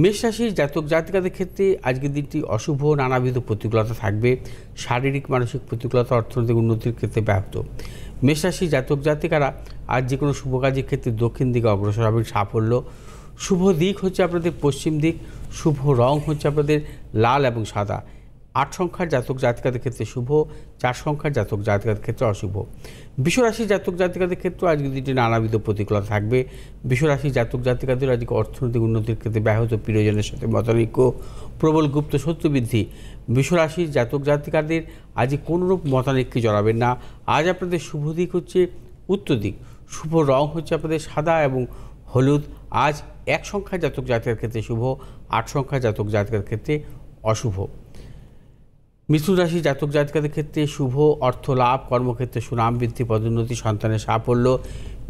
মেষ রাশির জাতক জাতিকাদের ক্ষেত্রে আজকের দিনটি অশুভ, নানাবিধ প্রতিকূলতা থাকবে। শারীরিক মানসিক প্রতিকূলতা অর্থনৈতিক উন্নতির ক্ষেত্রে ব্যাহত। মেষ রাশির জাতক জাতিকারা আজ যে কোনো শুভ কাজের ক্ষেত্রে দক্ষিণ দিকে অগ্রসর হবেন সাফল্য। শুভ দিক হচ্ছে আপনাদের পশ্চিম দিক। শুভ রং হচ্ছে আপনাদের লাল এবং সাদা। 8 সংখ্যার জাতক জাতিকাদের ক্ষেত্রে শুভ, 4 সংখ্যার জাতক জাতিকাদের ক্ষেত্রে অশুভ। বিশ্বরাশির জাতক জাতিকাদের ক্ষেত্রে আজকের দিনটি নানাবিধ প্রতিকূলতা থাকবে। বিশ্বরাশির জাতক জাতিকাদের আজকে অর্থনৈতিক উন্নতির ক্ষেত্রে ব্যাহত, প্রিয়জনের সাথে মতানৈক্য, প্রবল গুপ্ত শত্রু বৃদ্ধি। বিশ্বরাশির জাতক জাতিকাদের আজকে কোনোরূপ মতানৈক্যে জড়াবেন না। আজ আপনাদের শুভ দিক হচ্ছে উত্তর দিক। শুভ রং হচ্ছে আপনাদের সাদা এবং হলুদ। আজ 1 সংখ্যার জাতক জাতিকার ক্ষেত্রে শুভ, 8 সংখ্যার জাতক জাতিকার ক্ষেত্রে অশুভ। মিথুন রাশি জাতক জাতিকাদের ক্ষেত্রে শুভ, অর্থ লাভ, কর্মক্ষেত্রে সুনাম বৃদ্ধি, পদোন্নতি, সন্তানের সাফল্য।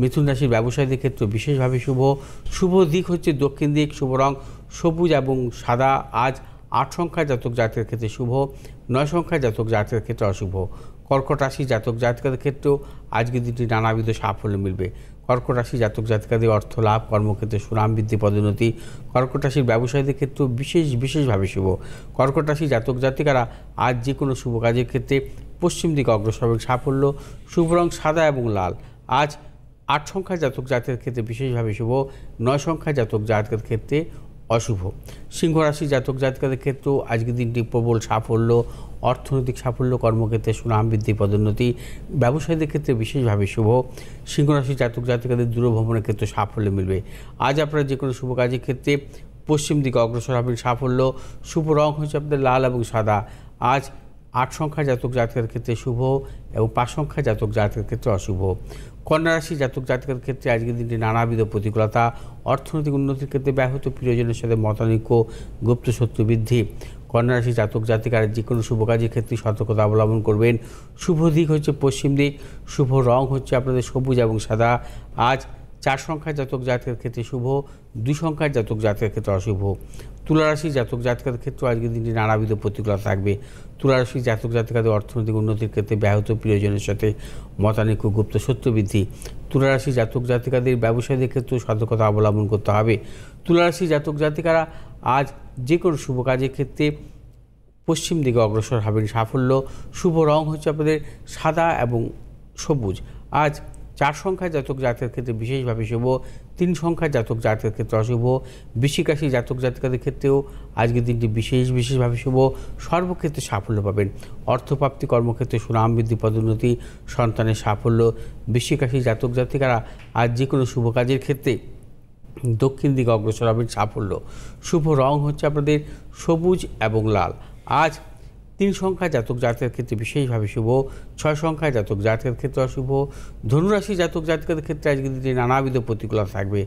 মিথুন রাশির ব্যবসায়ীদের ক্ষেত্রে বিশেষভাবে শুভ। শুভ দিক হচ্ছে দক্ষিণ দিক। শুভ রং সবুজ এবং সাদা। আজ 8 সংখ্যার জাতক জাতিকার ক্ষেত্রে শুভ, 9 সংখ্যার জাতক জাতিকার ক্ষেত্রে অশুভ। কর্কট রাশি জাতক জাতিকাদের ক্ষেত্রেও আজকের দিনটি নানাবিধ সাফল্য মিলবে। কর্কট রাশি জাতক জাতিকাদের অর্থ লাভ, কর্মক্ষেত্রে সুনাম বৃদ্ধি, পদোন্নতি। কর্কট রাশির ব্যবসায়ীদের ক্ষেত্রেও বিশেষভাবে শুভ। কর্কট রাশি জাতক জাতিকারা আজ যে কোনো শুভ কাজের ক্ষেত্রে পশ্চিম দিকে অগ্রসর হবেন সাফল্য। শুভ রং সাদা এবং লাল। আজ 8 সংখ্যার জাতক জাতিকার ক্ষেত্রে বিশেষভাবে শুভ, 9 সংখ্যার জাতক জাতিকার ক্ষেত্রে অশুভ। সিংহ রাশি জাতক জাতিকাদের ক্ষেত্রেও আজকের দিনটি প্রবল সাফল্য, অর্থনৈতিক সাফল্য, কর্মক্ষেত্রে সুনাম বৃদ্ধি, পদোন্নতি। ব্যবসায়ীদের ক্ষেত্রে বিশেষভাবে শুভ। সিংহ রাশি জাতক জাতিকাদের দূরভ্রমণের ক্ষেত্রে সাফল্য মিলবে। আজ আপনারা যে কোনো শুভ কাজের ক্ষেত্রে পশ্চিম দিকে অগ্রসর হবেন সাফল্য। শুভ রং হচ্ছে আপনাদের লাল এবং সাদা। আজ 8 সংখ্যার জাতক জাতিকার ক্ষেত্রে শুভ এবং 5 সংখ্যার জাতক জাতিকার ক্ষেত্রে অশুভ। কন্যা রাশি জাতক জাতিকার ক্ষেত্রে আজকের দিনটি নানাবিধ প্রতিকূলতা, অর্থনৈতিক উন্নতির ক্ষেত্রে ব্যাহত, প্রিয়জনের সাথে মতানৈক্য, গুপ্ত শত্রু বৃদ্ধি। কন্যা রাশি জাতক জাতিকারা যে কোনো শুভ কাজের ক্ষেত্রে সতর্কতা অবলম্বন করবেন। শুভ দিক হচ্ছে পশ্চিম দিক। শুভ রং হচ্ছে আপনাদের সবুজ এবং সাদা। আজ 4 সংখ্যার জাতক জাতিকার ক্ষেত্রে শুভ, 2 সংখ্যার জাতক জাতিকার ক্ষেত্রে অশুভ। তুলা রাশি জাতক জাতিকার ক্ষেত্রে আজকের দিনটি নানাবিধ প্রতিকূলতা থাকবে। তুলা রাশি জাতক জাতিকাদের অর্থনৈতিক উন্নতির ক্ষেত্রে ব্যাহত, প্রিয়জনের সাথে মতানৈক্য, গুপ্ত শত্রু বৃদ্ধি। তুলা রাশি জাতক জাতিকাদের ব্যবসায়ীদের ক্ষেত্রেও সতর্কতা অবলম্বন করতে হবে। তুলা রাশি জাতক জাতিকারা আজ যে কোনো শুভ কাজের ক্ষেত্রে পশ্চিম দিকে অগ্রসর হবেন সাফল্য। শুভ রং হচ্ছে আপনাদের সাদা এবং সবুজ। আজ 4 সংখ্যার জাতক জাতিকার ক্ষেত্রে বিশেষভাবে শুভ, 3 সংখ্যার জাতক জাতিকার ক্ষেত্রে অশুভ। বৃশ্চিক রাশি জাতক জাতিকাদের ক্ষেত্রেও আজকের দিনটি বিশেষভাবে শুভ। সর্বক্ষেত্রে সাফল্য পাবেন। অর্থপ্রাপ্তি, কর্মক্ষেত্রে সুনাম বৃদ্ধি, পদোন্নতি, সন্তানের সাফল্য। বৃশ্চিক রাশি জাতক জাতিকারা আজ যে কোনো শুভ কাজের ক্ষেত্রে দক্ষিণ দিকে অগ্রসর হবেন সাফল্য। শুভ রং হচ্ছে আপনাদের সবুজ এবং লাল। আজ 3 সংখ্যার জাতক জাতিকার ক্ষেত্রে বিশেষভাবে শুভ, 6 সংখ্যার জাতক জাতিকার ক্ষেত্রে অশুভ। ধনুরাশি জাতক জাতিকাদের ক্ষেত্রে আজকের দিনে নানাবিধ প্রতিকূলতা থাকবে।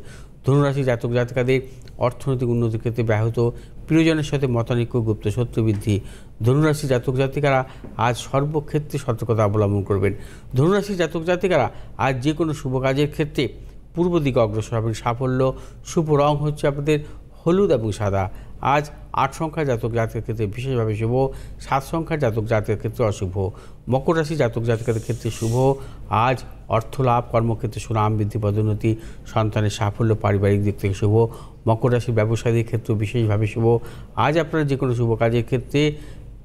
ধনুরাশি জাতক জাতিকাদের অর্থনৈতিক উন্নতির ক্ষেত্রে ব্যাহত, প্রিয়জনের সাথে মতানৈক্য, গুপ্ত শত্রু বৃদ্ধি। ধনুরাশি জাতক জাতিকারা আজ সর্বক্ষেত্রে সতর্কতা অবলম্বন করবেন। ধনুরাশি জাতক জাতিকারা আজ যে কোনো শুভ কাজের ক্ষেত্রে পূর্ব দিকে অগ্রসর হবেন সাফল্য। শুভ রং হচ্ছে আপনাদের হলুদ এবং সাদা। আজ 8 সংখ্যার জাতক জাতকের ক্ষেত্রে বিশেষভাবে শুভ, 7 সংখ্যার জাতক জাতকের ক্ষেত্রে অশুভ। মকর রাশি জাতক জাতকের ক্ষেত্রে শুভ। আজ অর্থ লাভ, কর্মক্ষেত্রে সুনাম বৃদ্ধি, পদোন্নতি, সন্তানের সাফল্য, পারিবারিক দিক থেকে শুভ। মকর রাশি ব্যবসায়ীদের ক্ষেত্রেও বিশেষভাবে শুভ। আজ আপনারা যে কোনো শুভ কাজের ক্ষেত্রে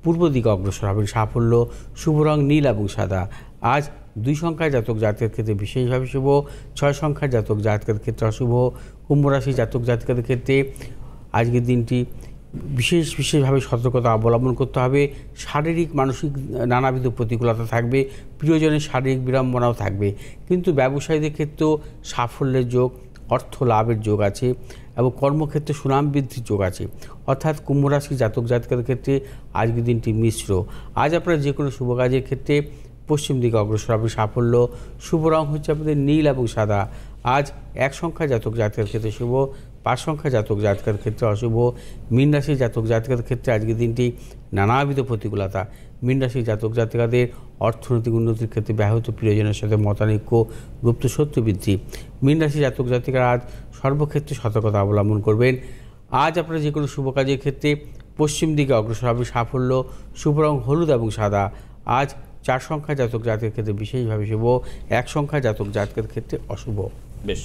পূর্ব দিকে অগ্রসর হবেন সাফল্য। শুভ রং নীল এবং সাদা। আজ 2 সংখ্যার জাতক জাতকের ক্ষেত্রে বিশেষভাবে শুভ, 6 সংখ্যার জাতক জাতকের ক্ষেত্রে অশুভ। কুম্ভ রাশি জাতক জাতিকাদের ক্ষেত্রে আজকের দিনটি বিশেষভাবে সতর্কতা অবলম্বন করতে হবে। শারীরিক মানসিক নানাবিধ প্রতিকূলতা থাকবে, প্রিয়জনের শারীরিক বিড়ম্বনাও থাকবে, কিন্তু ব্যবসায়ীদের ক্ষেত্রেও সাফল্যের যোগ, অর্থ লাভের যোগ আছে এবং কর্মক্ষেত্রে সুনাম বৃদ্ধির যোগ আছে। অর্থাৎ কুম্ভ রাশি জাতক জাতিকাদের ক্ষেত্রে আজকের দিনটি মিশ্র। আজ আপনারা যে কোনো শুভ কাজের ক্ষেত্রে পশ্চিম দিকে অগ্রসর হবে সাফল্য। শুভ রং হচ্ছে আপনাদের নীল এবং সাদা। আজ 1 সংখ্যা জাতক জাতিকার ক্ষেত্রে শুভ, 5 সংখ্যা জাতক জাতিকার ক্ষেত্রে অশুভ। মীন রাশি জাতক জাতিকাদের ক্ষেত্রে আজকের দিনটি নানাবিধ প্রতিকূলতা। মীন রাশি জাতক জাতিকাদের অর্থনৈতিক উন্নতির ক্ষেত্রে ব্যাহত, প্রিয়জনের সাথে মতানৈক্য, গুপ্ত শত্রু বৃদ্ধি। মীন রাশি জাতক জাতিকারা আজ সর্বক্ষেত্রে সতর্কতা অবলম্বন করবেন। আজ আপনারা যে কোনো শুভ কাজের ক্ষেত্রে পশ্চিম দিকে অগ্রসর হবে সাফল্য। শুভ রং হলুদ এবং সাদা। আজ 4 সংখ্যা জাতক জাতকের ক্ষেত্রে বিশেষভাবে শুভ, 1 সংখ্যা জাতক জাতকের ক্ষেত্রে অশুভ। বেশ।